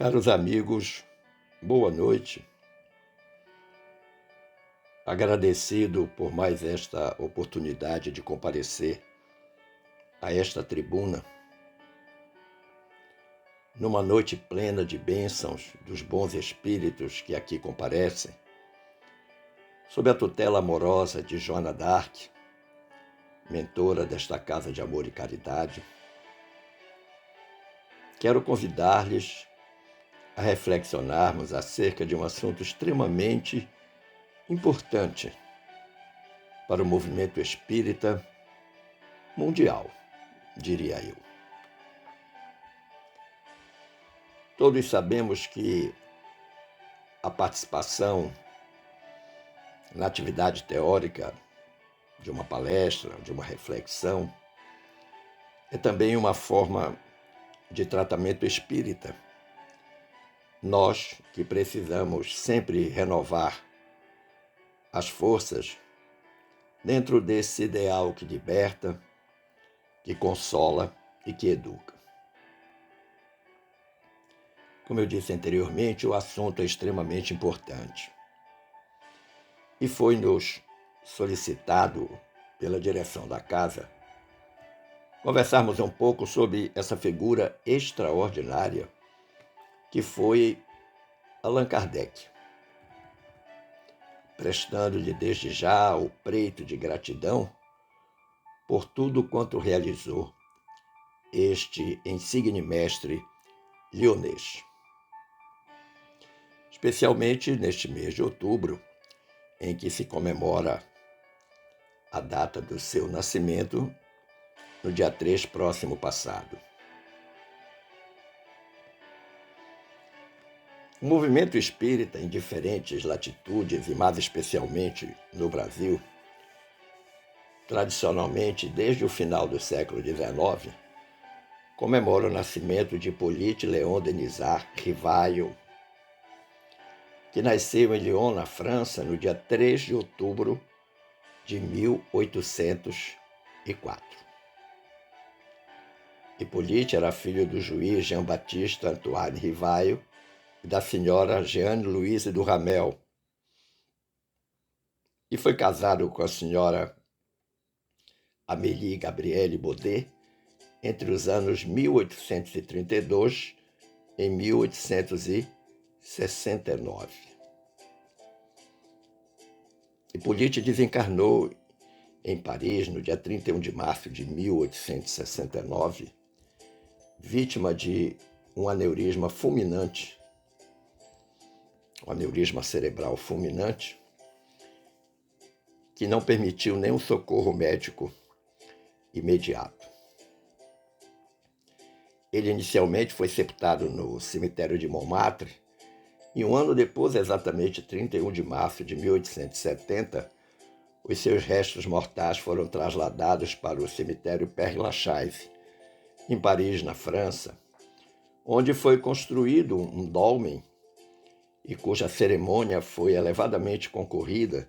Caros amigos, boa noite. Agradecido por mais esta oportunidade de comparecer a esta tribuna, numa noite plena de bênçãos dos bons espíritos que aqui comparecem, sob a tutela amorosa de Joana d'Arc, mentora desta Casa de Amor e Caridade. Quero convidar-lhes a reflexionarmos acerca de um assunto extremamente importante para o movimento espírita mundial, diria eu. Todos sabemos que a participação na atividade teórica de uma palestra, de uma reflexão, é também uma forma de tratamento espírita. Nós que precisamos sempre renovar as forças dentro desse ideal que liberta, que consola e que educa. Como eu disse anteriormente, o assunto é extremamente importante. E foi-nos solicitado pela direção da casa conversarmos um pouco sobre essa figura extraordinária que foi Allan Kardec, prestando-lhe desde já o preito de gratidão por tudo quanto realizou este insigne mestre lyonês. Especialmente neste mês de outubro, em que se comemora a data do seu nascimento, no dia 3 próximo passado. O movimento espírita, em diferentes latitudes e mais especialmente no Brasil, tradicionalmente desde o final do século XIX, comemora o nascimento de Hippolyte Léon Denisard Rivail, que nasceu em Lyon, na França, no dia 3 de outubro de 1804. Hippolyte era filho do juiz Jean-Baptiste Antoine Rivail e da senhora Jeanne Louise Duhamel, e foi casado com a senhora Amélie Gabrielle Baudet entre os anos 1832 e 1869. Hippolyte desencarnou em Paris no dia 31 de março de 1869, vítima de um aneurisma fulminante, um aneurisma cerebral fulminante, que não permitiu nenhum socorro médico imediato. Ele inicialmente foi sepultado no cemitério de Montmartre e um ano depois, exatamente 31 de março de 1870, os seus restos mortais foram trasladados para o cemitério Père-Lachaise, em Paris, na França, onde foi construído um dolmen e cuja cerimônia foi elevadamente concorrida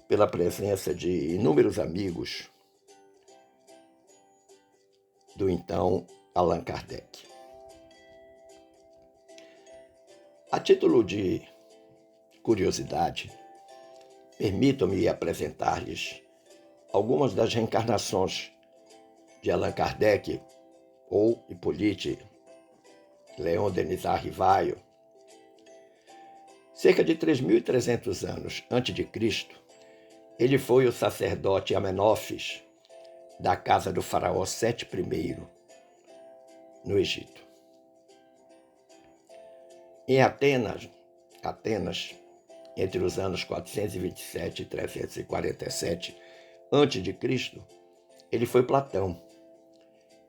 pela presença de inúmeros amigos do então Allan Kardec. A título de curiosidade, permitam-me apresentar-lhes algumas das reencarnações de Allan Kardec ou Hippolyte Léon Denisard Rivail. Cerca de 3.300 anos antes de Cristo, ele foi o sacerdote Amenófis da casa do faraó Sete I, no Egito. Em Atenas, entre os anos 427 e 347 a.C., ele foi Platão,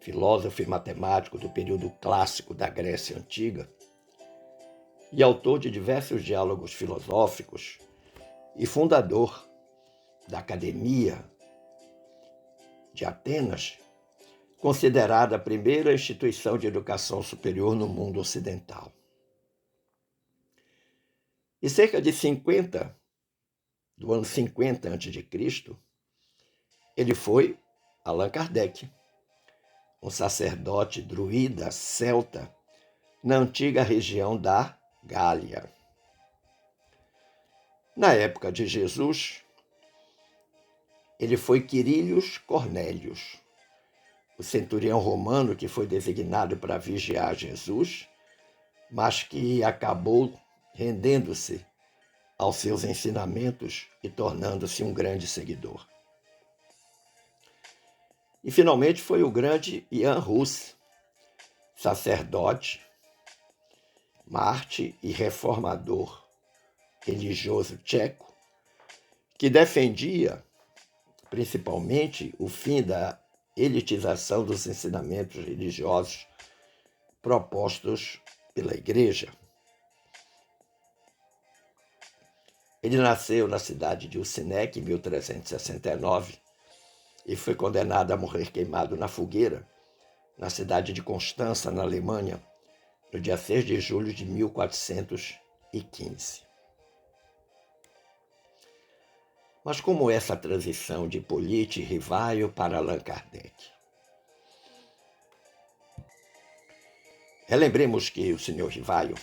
filósofo e matemático do período clássico da Grécia Antiga e autor de diversos diálogos filosóficos e fundador da Academia de Atenas, considerada a primeira instituição de educação superior no mundo ocidental. E cerca de do ano 50 a.C., ele foi Allan Kardec, um sacerdote druida celta na antiga região da Gália. Na época de Jesus, ele foi Quirinius Cornélios, o centurião romano que foi designado para vigiar Jesus, mas que acabou rendendo-se aos seus ensinamentos e tornando-se um grande seguidor. E finalmente foi o grande Jan Hus, sacerdote, mártir e reformador religioso tcheco, que defendia principalmente o fim da elitização dos ensinamentos religiosos propostos pela Igreja. Ele nasceu na cidade de Husinec em 1369 e foi condenado a morrer queimado na fogueira, na cidade de Constança, na Alemanha, no dia 6 de julho de 1415. Mas como é essa transição de Hippolyte Rivaio para Allan Kardec? Relembremos que o Sr. Rivaio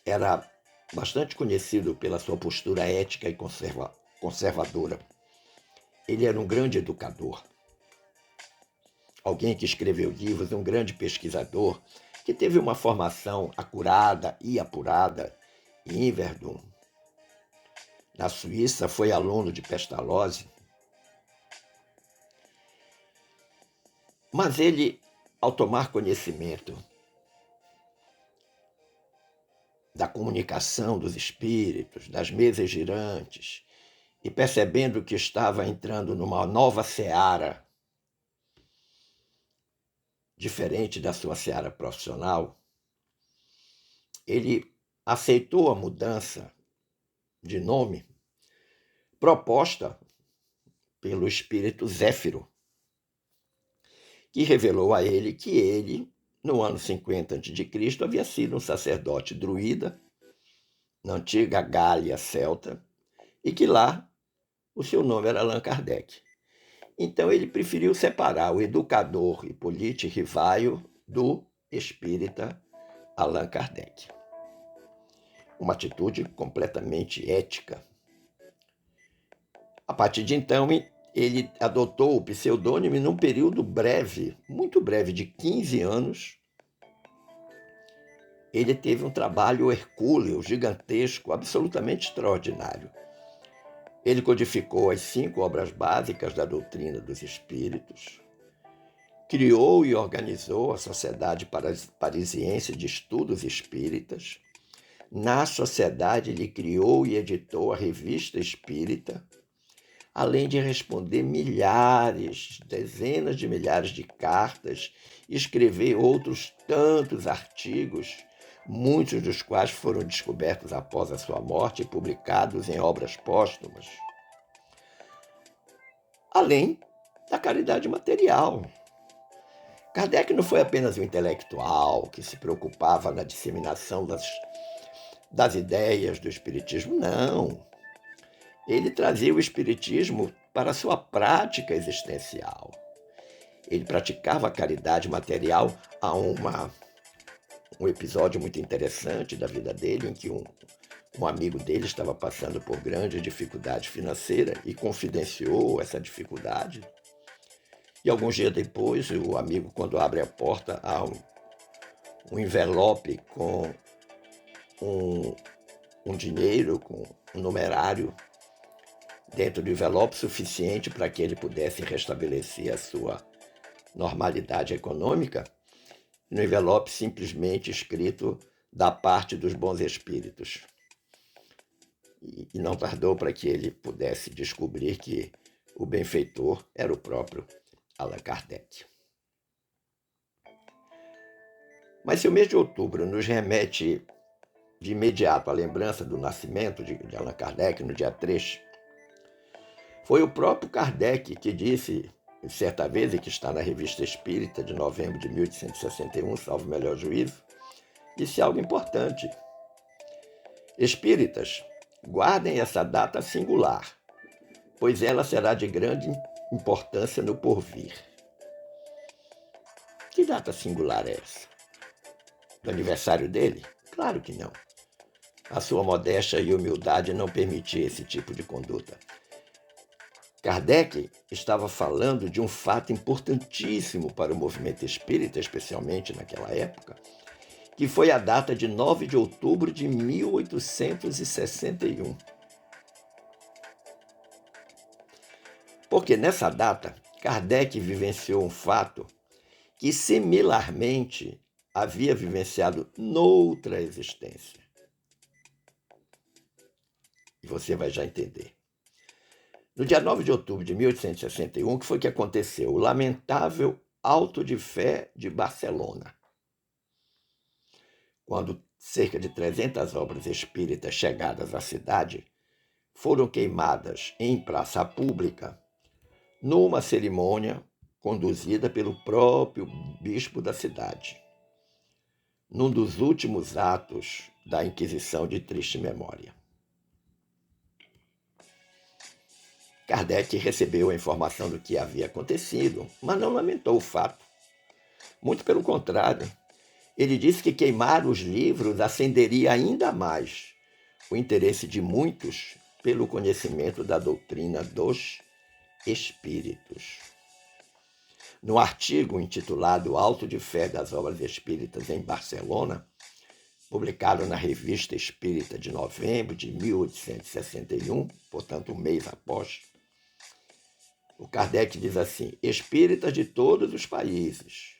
era bastante conhecido pela sua postura ética e conservadora. Ele era um grande educador, alguém que escreveu livros, um grande pesquisador, que teve uma formação acurada e apurada em Verdun. Na Suíça, foi aluno de Pestalozzi. Mas ele, ao tomar conhecimento da comunicação dos espíritos, das mesas girantes, e percebendo que estava entrando numa nova seara, diferente da sua seara profissional, ele aceitou a mudança de nome proposta pelo espírito Zéfiro, que revelou a ele que ele, no ano 50 a.C., havia sido um sacerdote druida na antiga Gália celta e que lá o seu nome era Allan Kardec. Então ele preferiu separar o educador Hippolyte Rivaio do espírita Allan Kardec. Uma atitude completamente ética. A partir de então, ele adotou o pseudônimo e num período breve, muito breve, de 15 anos, ele teve um trabalho hercúleo, gigantesco, absolutamente extraordinário. Ele codificou as 5 obras básicas da doutrina dos espíritos, criou e organizou a Sociedade Parisiense de Estudos Espíritas. Na sociedade, ele criou e editou a Revista Espírita, além de responder milhares, dezenas de milhares de cartas, e escrever outros tantos artigos, muitos dos quais foram descobertos após a sua morte e publicados em obras póstumas. Além da caridade material. Kardec não foi apenas um intelectual que se preocupava na disseminação das ideias do Espiritismo, não. Ele trazia o Espiritismo para a sua prática existencial. Ele praticava a caridade material. Há um episódio muito interessante da vida dele, em que um amigo dele estava passando por grande dificuldade financeira e confidenciou essa dificuldade. E alguns dias depois, o amigo, quando abre a porta, há um envelope com um dinheiro, com um numerário dentro do envelope suficiente para que ele pudesse restabelecer a sua normalidade econômica. No envelope simplesmente escrito da parte dos bons espíritos. E não tardou para que ele pudesse descobrir que o benfeitor era o próprio Allan Kardec. Mas se o mês de outubro nos remete de imediato à lembrança do nascimento de Allan Kardec, no dia 3, foi o próprio Kardec que disse, certa vez, e que está na Revista Espírita de novembro de 1861, salvo o melhor juízo, disse algo importante. Espíritas, guardem essa data singular, pois ela será de grande importância no porvir. Que data singular é essa? Do aniversário dele? Claro que não. A sua modéstia e humildade não permitiam esse tipo de conduta. Kardec estava falando de um fato importantíssimo para o movimento espírita, especialmente naquela época, que foi a data de 9 de outubro de 1861. Porque nessa data, Kardec vivenciou um fato que similarmente havia vivenciado noutra existência. E você vai já entender. No dia 9 de outubro de 1861, que foi que aconteceu? O lamentável Auto de Fé de Barcelona, quando cerca de 300 obras espíritas chegadas à cidade foram queimadas em praça pública, numa cerimônia conduzida pelo próprio bispo da cidade, num dos últimos atos da Inquisição de triste memória. Kardec recebeu a informação do que havia acontecido, mas não lamentou o fato. Muito pelo contrário, ele disse que queimar os livros acenderia ainda mais o interesse de muitos pelo conhecimento da doutrina dos espíritos. No artigo intitulado Auto de Fé das Obras Espíritas em Barcelona, publicado na Revista Espírita de novembro de 1861, portanto um mês após, o Kardec diz assim: espíritas de todos os países,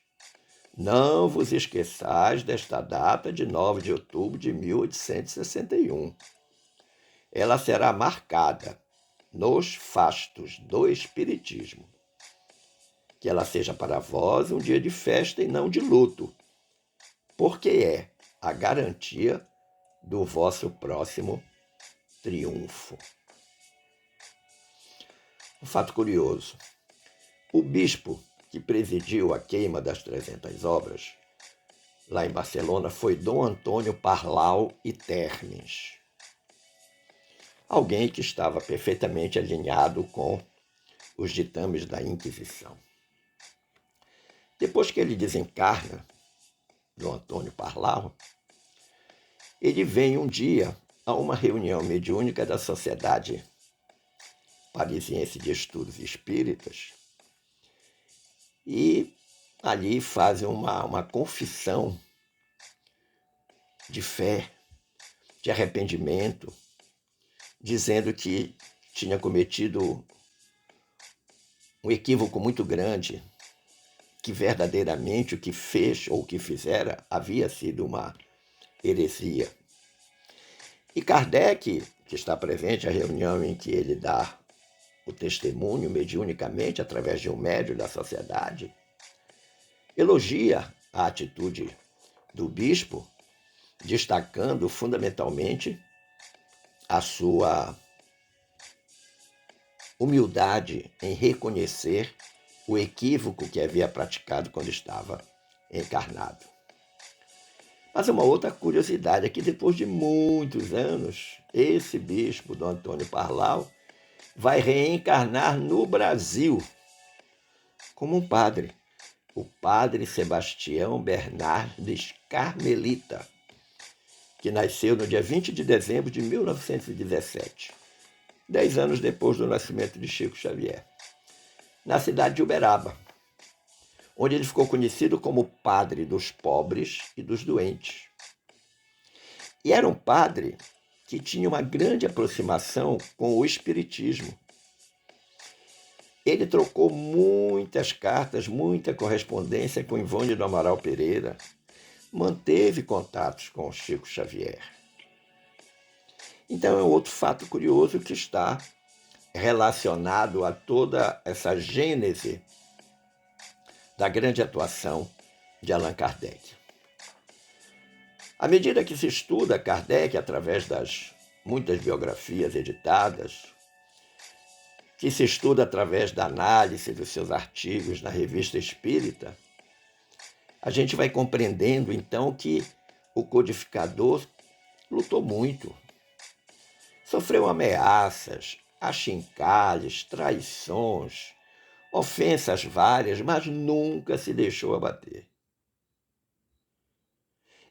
não vos esqueçais desta data de 9 de outubro de 1861. Ela será marcada nos fastos do Espiritismo. Que ela seja para vós um dia de festa e não de luto, porque é a garantia do vosso próximo triunfo. Um fato curioso: o bispo que presidiu a queima das 300 obras, lá em Barcelona, foi Dom Antônio Parlau e Termes, alguém que estava perfeitamente alinhado com os ditames da Inquisição. Depois que ele desencarna, Dom Antônio Parlau, ele vem um dia a uma reunião mediúnica da Sociedade Parisiense de Estudos Espíritas e ali fazem uma confissão de fé, de arrependimento, dizendo que tinha cometido um equívoco muito grande, que verdadeiramente o que fez ou o que fizera havia sido uma heresia. E Kardec, que está presente à reunião em que ele dá o testemunho mediunicamente através de um médium da sociedade, elogia a atitude do bispo, destacando fundamentalmente a sua humildade em reconhecer o equívoco que havia praticado quando estava encarnado. Mas uma outra curiosidade é que depois de muitos anos, esse bispo, Dom Antônio Parlau, vai reencarnar no Brasil como um padre, o padre Sebastião Bernardes Carmelita, que nasceu no dia 20 de dezembro de 1917, 10 anos depois do nascimento de Chico Xavier, na cidade de Uberaba, onde ele ficou conhecido como padre dos pobres e dos doentes. E era um padre que tinha uma grande aproximação com o espiritismo. Ele trocou muitas cartas, muita correspondência com Ivone do Amaral Pereira, manteve contatos com o Chico Xavier. Então é outro fato curioso que está relacionado a toda essa gênese da grande atuação de Allan Kardec. À medida que se estuda Kardec através das muitas biografias editadas, que se estuda através da análise dos seus artigos na Revista Espírita, a gente vai compreendendo então que o codificador lutou muito, sofreu ameaças, achincalhes, traições, ofensas várias, mas nunca se deixou abater.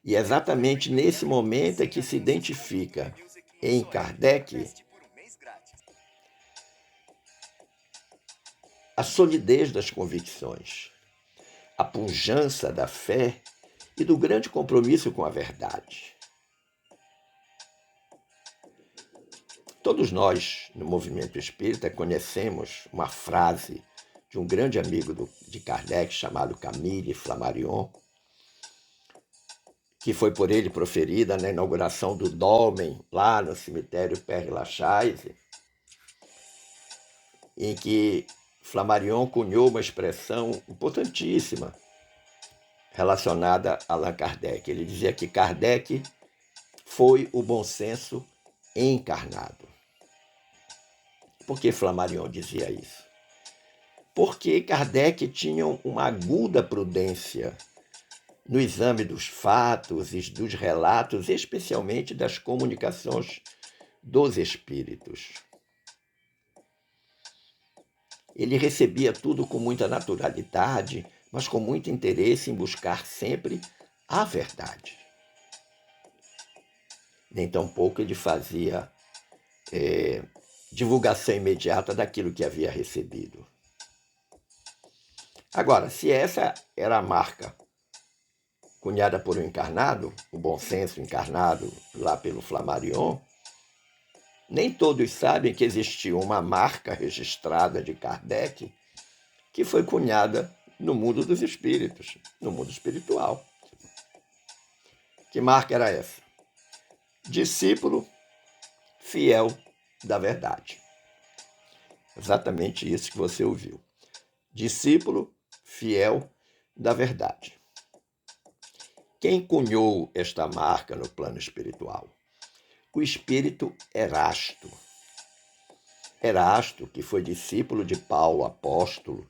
E é exatamente nesse momento é que se identifica em Kardec a solidez das convicções, a pujança da fé e do grande compromisso com a verdade. Todos nós, no movimento espírita, conhecemos uma frase de um grande amigo de Kardec, chamado Camille Flammarion, que foi por ele proferida na inauguração do Dolmen, lá no cemitério Père-Lachaise, em que Flammarion cunhou uma expressão importantíssima relacionada a Allan Kardec. Ele dizia que Kardec foi o bom senso encarnado. Por que Flammarion dizia isso? Porque Kardec tinha uma aguda prudência no exame dos fatos e dos relatos, especialmente das comunicações dos espíritos. Ele recebia tudo com muita naturalidade, mas com muito interesse em buscar sempre a verdade. Nem tampouco ele fazia divulgação imediata daquilo que havia recebido. Agora, se essa era a marca cunhada por um encarnado, o bom senso encarnado lá pelo Flammarion, nem todos sabem que existiu uma marca registrada de Kardec que foi cunhada no mundo dos espíritos, no mundo espiritual. Que marca era essa? Discípulo fiel da verdade. Exatamente isso que você ouviu. Discípulo fiel da verdade. Quem cunhou esta marca no plano espiritual? O espírito Erasto. Erasto, que foi discípulo de Paulo apóstolo,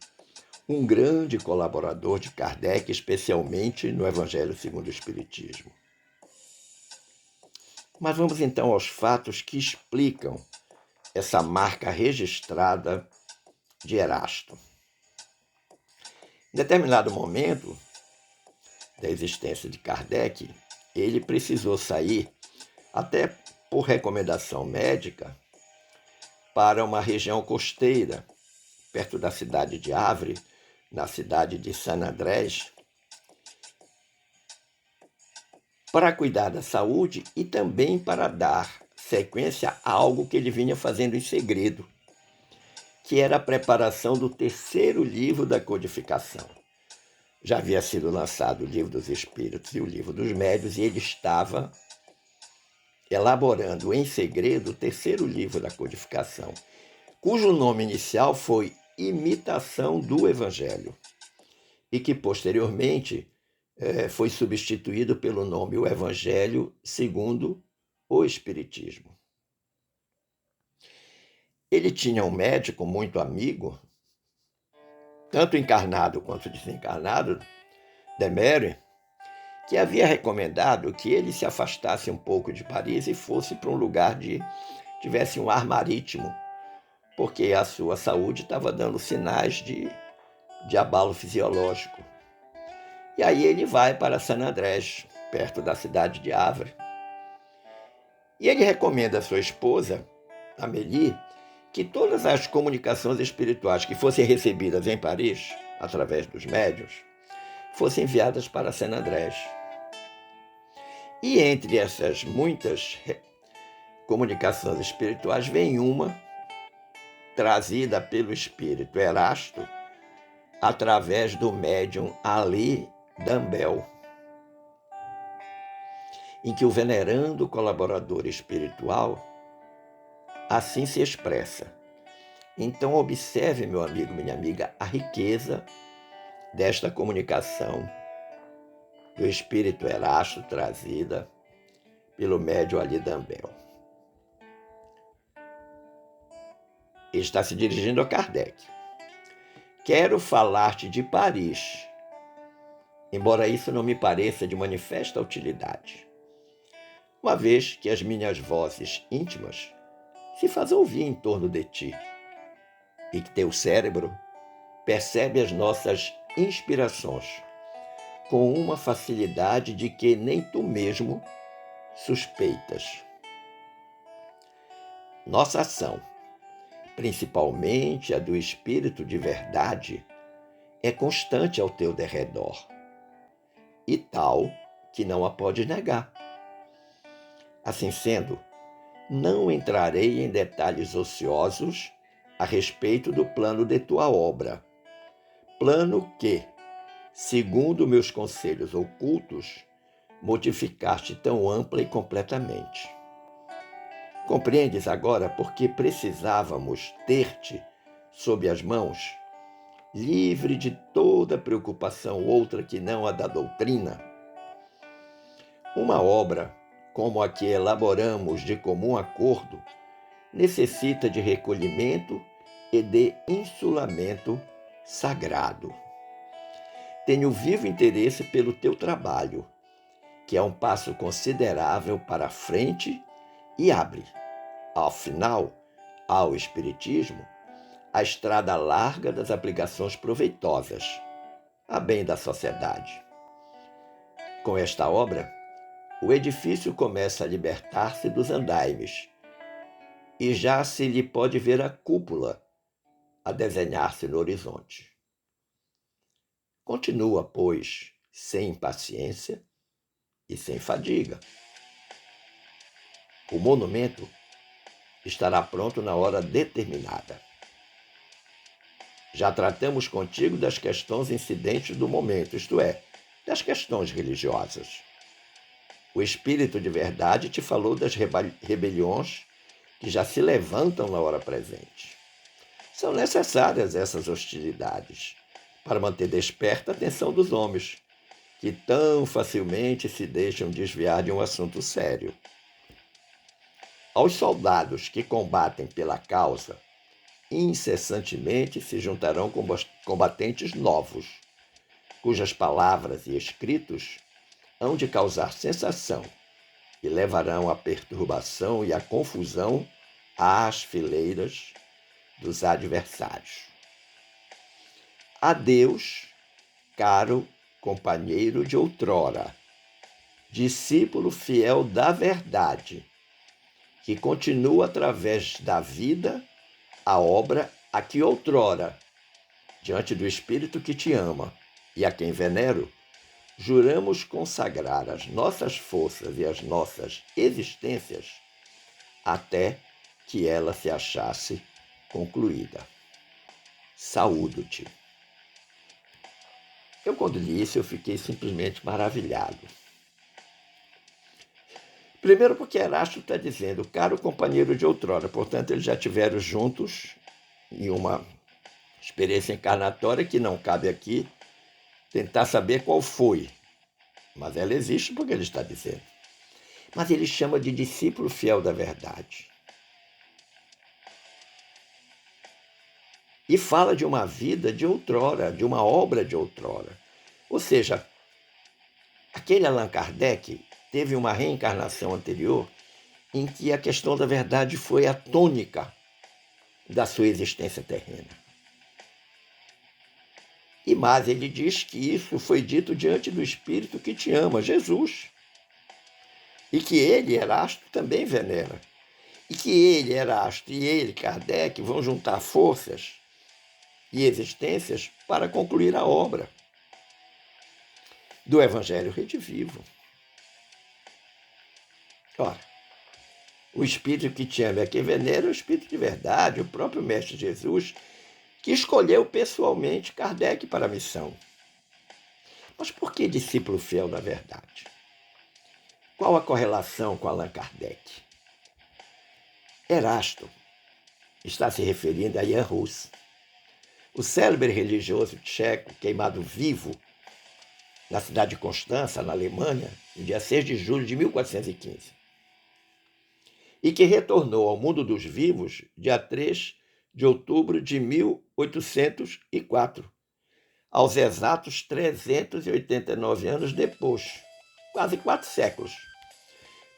um grande colaborador de Kardec, especialmente no Evangelho segundo o Espiritismo. Mas vamos então aos fatos que explicam essa marca registrada de Erasto. Em determinado momento da existência de Kardec, ele precisou sair, até por recomendação médica, para uma região costeira, perto da cidade de Havre, na cidade de San Andrés, para cuidar da saúde e também para dar sequência a algo que ele vinha fazendo em segredo, que era a preparação do terceiro livro da codificação. Já havia sido lançado o Livro dos Espíritos e o Livro dos Médiuns, e ele estava elaborando em segredo o terceiro livro da codificação, cujo nome inicial foi Imitação do Evangelho, e que posteriormente foi substituído pelo nome O Evangelho segundo o Espiritismo. Ele tinha um médico muito amigo, tanto encarnado quanto desencarnado, Demério, que havia recomendado que ele se afastasse um pouco de Paris e fosse para um lugar tivesse um ar marítimo, porque a sua saúde estava dando sinais de abalo fisiológico. E aí ele vai para San Andrés, perto da cidade de Havre. E ele recomenda à sua esposa, Amélie, que todas as comunicações espirituais que fossem recebidas em Paris, através dos médiuns, fossem enviadas para San Andrés. E entre essas muitas comunicações espirituais vem uma trazida pelo espírito Erasto através do médium Ali Dambel, em que o venerando colaborador espiritual assim se expressa. Então observe, meu amigo, minha amiga, a riqueza desta comunicação do espírito Erasto trazida pelo médium Ali Dambel. Ele está se dirigindo a Kardec. Quero falar-te de Paris, embora isso não me pareça de manifesta utilidade, uma vez que as minhas vozes íntimas se fazem ouvir em torno de ti e que teu cérebro percebe as nossas inspirações, com uma facilidade de que nem tu mesmo suspeitas. Nossa ação, principalmente a do Espírito de verdade, é constante ao teu derredor, e tal que não a podes negar. Assim sendo, não entrarei em detalhes ociosos a respeito do plano de tua obra, plano que, segundo meus conselhos ocultos, modificaste tão ampla e completamente. Compreendes agora por que precisávamos ter-te sob as mãos, livre de toda preocupação outra que não a da doutrina? Uma obra como a que elaboramos de comum acordo necessita de recolhimento e de insulamento sagrado. Tenho vivo interesse pelo teu trabalho, que é um passo considerável para a frente e abre, ao final, ao Espiritismo, a estrada larga das aplicações proveitosas, a bem da sociedade. Com esta obra, o edifício começa a libertar-se dos andaimes, e já se lhe pode ver a cúpula a desenhar-se no horizonte. Continua, pois, sem impaciência e sem fadiga. O monumento estará pronto na hora determinada. Já tratamos contigo das questões incidentes do momento, isto é, das questões religiosas. O Espírito de verdade te falou das rebeliões que já se levantam na hora presente. São necessárias essas hostilidades para manter desperta a atenção dos homens, que tão facilmente se deixam desviar de um assunto sério. Aos soldados que combatem pela causa, incessantemente se juntarão combatentes novos, cujas palavras e escritos hão de causar sensação e levarão à perturbação e à confusão às fileiras dos adversários. Adeus, caro companheiro de outrora, discípulo fiel da verdade, que continua através da vida a obra a que outrora, diante do Espírito que te ama e a quem venero, juramos consagrar as nossas forças e as nossas existências até que ela se achasse concluída. Saúdo-te. Eu, quando li isso, eu fiquei simplesmente maravilhado. Primeiro porque Erasto está dizendo, caro companheiro de outrora, portanto, eles já tiveram juntos em uma experiência encarnatória que não cabe aqui tentar saber qual foi, mas ela existe porque ele está dizendo. Mas ele chama de discípulo fiel da verdade. E fala de uma vida de outrora, de uma obra de outrora. Ou seja, aquele Allan Kardec teve uma reencarnação anterior em que a questão da verdade foi a tônica da sua existência terrena. E mais, ele diz que isso foi dito diante do Espírito que te ama, Jesus. E que ele, Erasto, também venera. E que ele, Erasto, e ele, Kardec, vão juntar forças e existências para concluir a obra do Evangelho Redivivo. Ora, o Espírito que te ama e a quem venera é o Espírito de verdade, o próprio Mestre Jesus, que escolheu pessoalmente Kardec para a missão. Mas por que discípulo fiel da verdade? Qual a correlação com Allan Kardec? Erasto está se referindo a Jan Hus, o célebre religioso tcheco queimado vivo na cidade de Constança, na Alemanha, no dia 6 de julho de 1415, e que retornou ao mundo dos vivos dia 3 de outubro de 1804, aos exatos 389 anos depois, quase 4 séculos,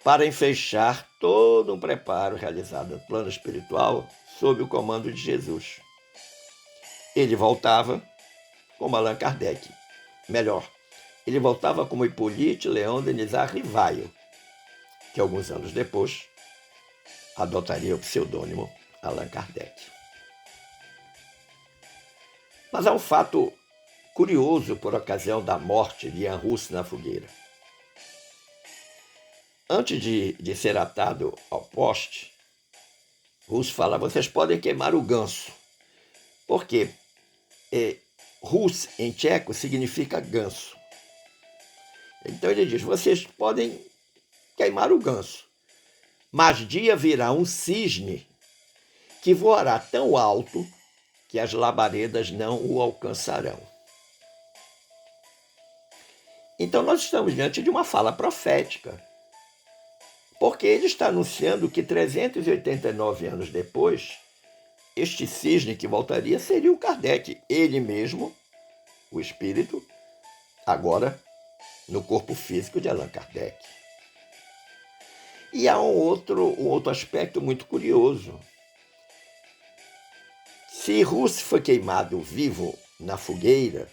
para enfeixar todo um preparo realizado no plano espiritual sob o comando de Jesus. Ele voltava como Allan Kardec, melhor, ele voltava como Hippolyte Léon Denis Rivaio, que alguns anos depois adotaria o pseudônimo Allan Kardec. Mas há um fato curioso por ocasião da morte de Ian Hus na fogueira. Antes de ser atado ao poste, Hus fala: vocês podem queimar o ganso, porque Hus em tcheco significa ganso. Então ele diz: vocês podem queimar o ganso, mas dia virá um cisne que voará tão alto que as labaredas não o alcançarão. Então nós estamos diante de uma fala profética, porque ele está anunciando que 389 anos depois, este cisne que voltaria seria o Kardec, ele mesmo, o espírito, agora no corpo físico de Allan Kardec. E há um outro aspecto muito curioso. Se Hus foi queimado vivo na fogueira,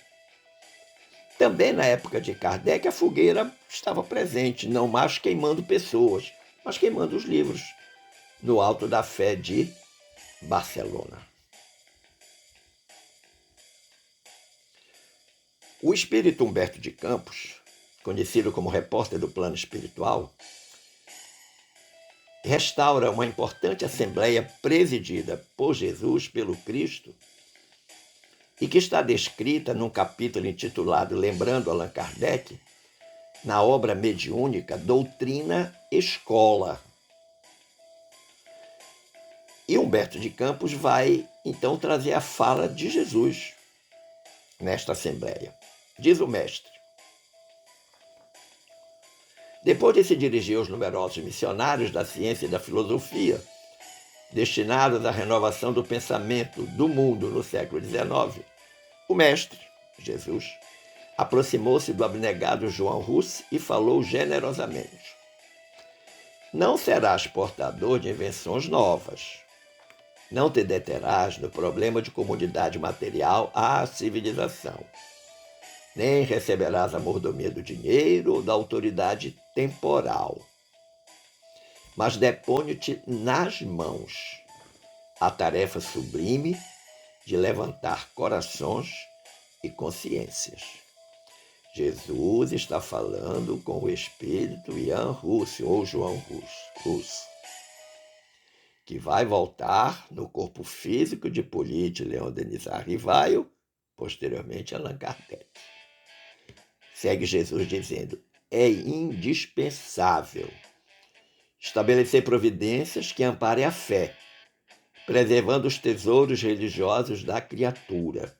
também na época de Kardec a fogueira estava presente, não mais queimando pessoas, mas queimando os livros, no Alto da Fé de Barcelona. O espírito Humberto de Campos, conhecido como repórter do plano espiritual, restaura uma importante assembleia presidida por Jesus, pelo Cristo, e que está descrita num capítulo intitulado Lembrando Allan Kardec, na obra mediúnica Doutrina Escola. E Humberto de Campos vai, então, trazer a fala de Jesus nesta assembleia. Diz o mestre: depois de se dirigir aos numerosos missionários da ciência e da filosofia, destinados à renovação do pensamento do mundo no século XIX, o mestre, Jesus, aproximou-se do abnegado João Hus e falou generosamente: não serás portador de invenções novas. Não te deterás no problema de comodidade material à civilização. Nem receberás a mordomia do dinheiro ou da autoridade temporal. Mas deponho-te nas mãos a tarefa sublime de levantar corações e consciências. Jesus está falando com o espírito Ian Hus, ou João Hus, que vai voltar no corpo físico de Hippolyte Léon Denis Rivaio, posteriormente Allan Kardec. Segue Jesus dizendo: é indispensável estabelecer providências que amparem a fé, preservando os tesouros religiosos da criatura.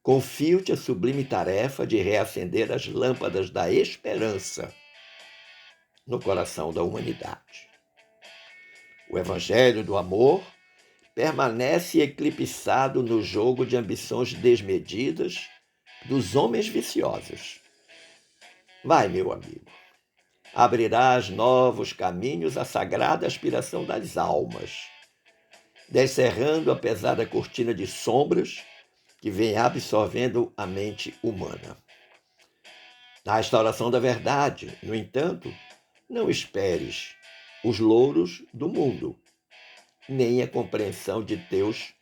Confio-te a sublime tarefa de reacender as lâmpadas da esperança no coração da humanidade. O evangelho do amor permanece eclipsado no jogo de ambições desmedidas dos homens viciosos. Vai, meu amigo, abrirás novos caminhos à sagrada aspiração das almas, descerrando a pesada cortina de sombras que vem absorvendo a mente humana. Na restauração da verdade, no entanto, não esperes os louros do mundo, nem a compreensão de teus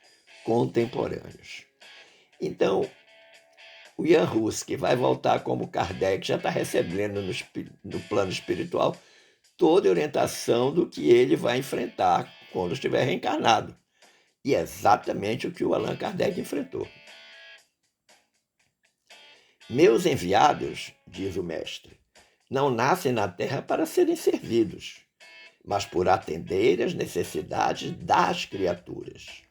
contemporâneos. Então, o Ian Hus, que vai voltar como Kardec, já está recebendo no plano espiritual toda a orientação do que ele vai enfrentar quando estiver reencarnado. E é exatamente o que o Allan Kardec enfrentou. Meus enviados, diz o mestre, não nascem na terra para serem servidos, mas por atender às necessidades das criaturas.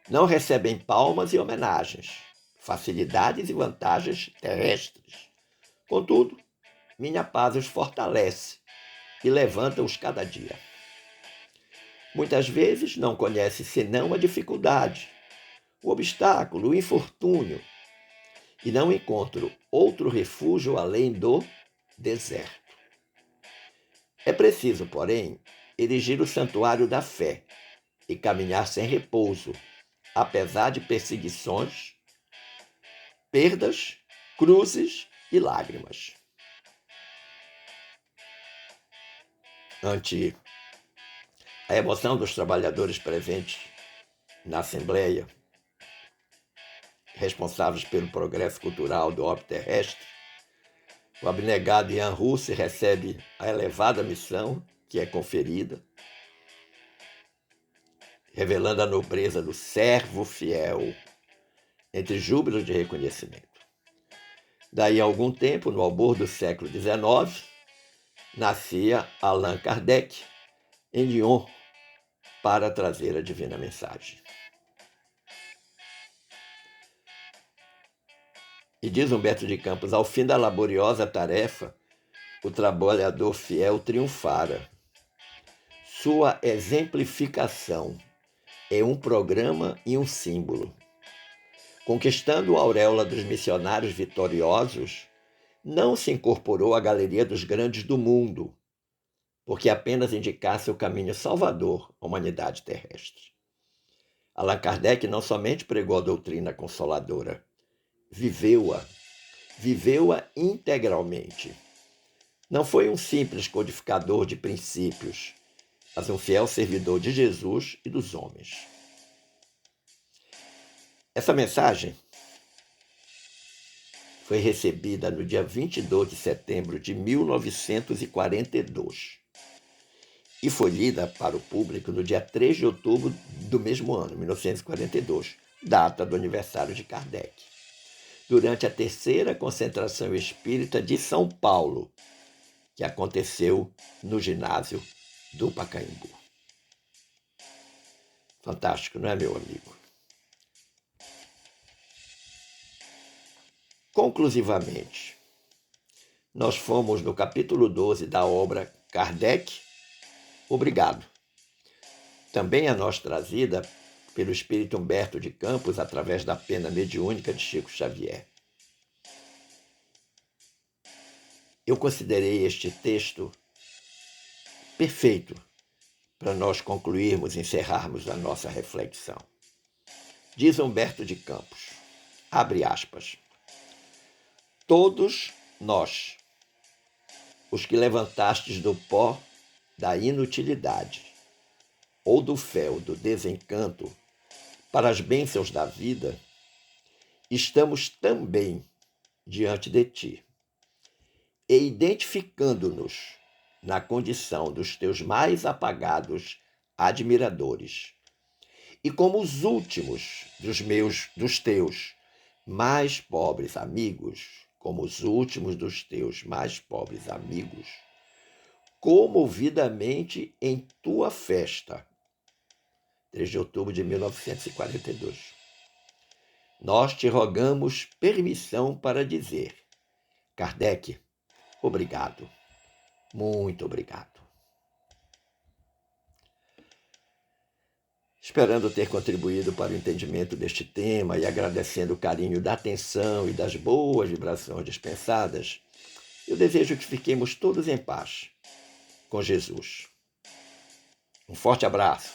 Não recebem palmas e homenagens, facilidades e vantagens terrestres. Contudo, minha paz os fortalece e levanta-os cada dia. Muitas vezes não conhece senão a dificuldade, o obstáculo, o infortúnio, e não encontro outro refúgio além do deserto. É preciso, porém, erigir o santuário da fé e caminhar sem repouso, apesar de perseguições, perdas, cruzes e lágrimas. Ante a emoção dos trabalhadores presentes na Assembleia, responsáveis pelo progresso cultural do orbe terrestre, o abnegado Ian Russell recebe a elevada missão que é conferida, revelando a nobreza do servo fiel, entre júbilos de reconhecimento. Daí a algum tempo, no albor do século XIX, nascia Allan Kardec, em Lyon, para trazer a divina mensagem. E diz Humberto de Campos, ao fim da laboriosa tarefa, o trabalhador fiel triunfara. Sua exemplificação é um programa e um símbolo. Conquistando a auréola dos missionários vitoriosos, não se incorporou à galeria dos grandes do mundo, porque apenas indicasse o caminho salvador à humanidade terrestre. Allan Kardec não somente pregou a doutrina consoladora, viveu-a integralmente. Não foi um simples codificador de princípios, mas um fiel servidor de Jesus e dos homens. Essa mensagem foi recebida no dia 22 de setembro de 1942 e foi lida para o público no dia 3 de outubro do mesmo ano, 1942, data do aniversário de Kardec, durante a terceira concentração espírita de São Paulo, que aconteceu no ginásio do Pacaembu. Fantástico, não é, meu amigo? Conclusivamente, nós fomos no capítulo 12 da obra Kardec, Obrigado, também a nós trazida pelo espírito Humberto de Campos através da pena mediúnica de Chico Xavier. Eu considerei este texto perfeito para nós concluirmos e encerrarmos a nossa reflexão. Diz Humberto de Campos, abre aspas, todos nós, os que levantastes do pó da inutilidade ou do fel do desencanto para as bênçãos da vida, estamos também diante de ti. E identificando-nos na condição dos teus mais apagados admiradores, e como os últimos dos teus mais pobres amigos, comovidamente em tua festa, 3 de outubro de 1942. Nós te rogamos permissão para dizer, Kardec, obrigado, muito obrigado. Esperando ter contribuído para o entendimento deste tema e agradecendo o carinho da atenção e das boas vibrações dispensadas, eu desejo que fiquemos todos em paz com Jesus. Um forte abraço.